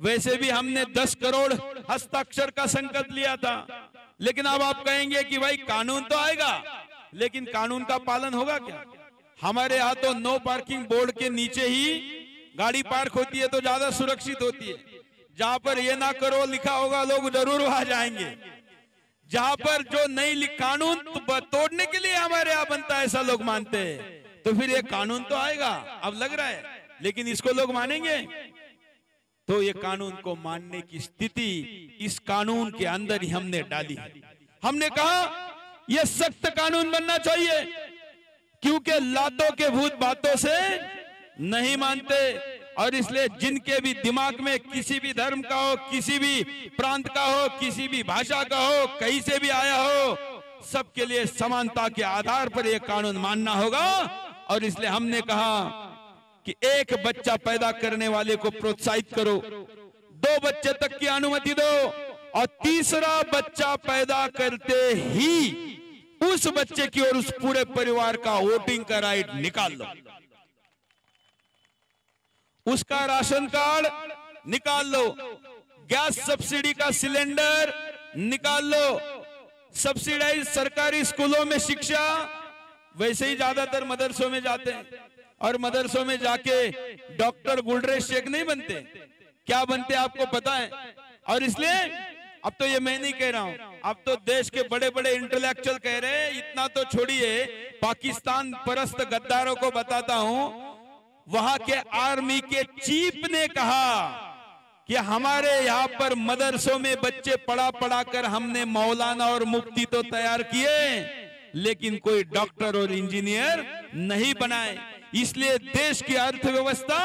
वैसे भी हमने 10 करोड़ हस्ताक्षर का संकल्प लिया था, लेकिन अब आप कहेंगे कि भाई कानून तो आएगा, लेकिन कानून का पालन होगा क्या? हमारे यहाँ तो नो पार्किंग बोर्ड के नीचे ही गाड़ी पार्क होती है तो ज्यादा सुरक्षित होती है। जहां पर ये ना करो लिखा होगा लोग जरूर वहां जाएंगे। जहां पर जो नहीं कानून तोड़ने के लिए हमारे यहाँ बनता है ऐसा लोग मानते हैं, तो फिर ये कानून तो आएगा अब लग रहा है, लेकिन इसको लोग मानेंगे? तो ये कानून को मानने की स्थिति इस कानून के अंदर ही हमने डाली है। हमने कहा यह सख्त कानून बनना चाहिए, क्योंकि लातों के भूत बातों से नहीं मानते, और इसलिए जिनके भी दिमाग में किसी भी धर्म का हो, किसी भी प्रांत का हो, किसी भी भाषा का हो, कहीं से भी आया हो, सबके लिए समानता के आधार पर यह कानून मानना होगा। और इसलिए हमने कहा कि एक बच्चा पैदा करने वाले को प्रोत्साहित करो, 2 बच्चे तक की अनुमति दो, और तीसरा बच्चा पैदा करते ही उस बच्चे की और उस पूरे परिवार का वोटिंग का राइट निकाल लो, उसका राशन कार्ड निकाल लो, गैस सब्सिडी का सिलेंडर निकाल लो, सब्सिडाइज सरकारी स्कूलों में शिक्षा, वैसे ही ज्यादातर मदरसों में जाते हैं, और मदरसों में जाके डॉक्टर गुलरेज शेख नहीं बनते, क्या बनते आपको पता है? और इसलिए अब तो ये मैं नहीं कह रहा हूं, अब तो देश के बड़े बड़े इंटेलेक्चुअल कह रहे हैं। इतना तो छोड़िए, पाकिस्तान परस्त गद्दारों को बताता हूं, वहां के आर्मी के चीफ ने कहा कि हमारे यहाँ पर मदरसों में बच्चे पढ़ा पढ़ा कर हमने मौलाना और मुफ्ती तो तैयार किए, लेकिन कोई डॉक्टर और इंजीनियर नहीं बनाए। इसलिए देश की अर्थव्यवस्था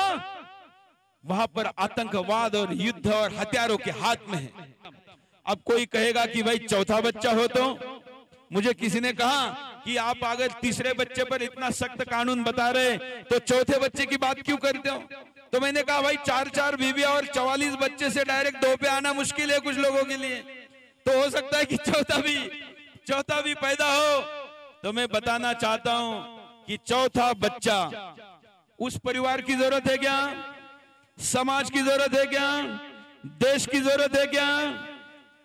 वहां पर आतंकवाद और युद्ध और हथियारों के हाथ में है। अब कोई कहेगा कि भाई चौथा बच्चा हो, तो मुझे किसी ने कहा कि आप अगर तीसरे बच्चे पर इतना सख्त कानून बता रहे तो चौथे बच्चे की बात क्यों करते हो? तो मैंने कहा भाई 4-4 बीवियां और 44 बच्चे से डायरेक्ट 2 पे आना मुश्किल है कुछ लोगों के लिए, तो हो सकता है कि चौथा भी पैदा हो। तो मैं बताना चाहता हूं कि चौथा बच्चा उस परिवार की जरूरत है क्या? समाज की जरूरत है क्या? देश की जरूरत है क्या?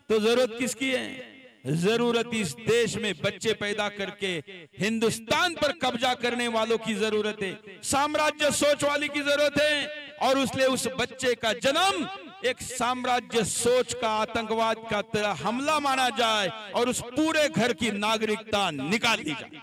तो जरूरत किसकी है? जरूरत इस देश में बच्चे पैदा करके हिंदुस्तान पर कब्जा करने वालों की जरूरत है, साम्राज्य सोच वाली की जरूरत है, और उसलिए उस बच्चे का जन्म एक साम्राज्य सोच का आतंकवाद का तरह हमला माना जाए और उस पूरे घर की नागरिकता निकाल दी जाए।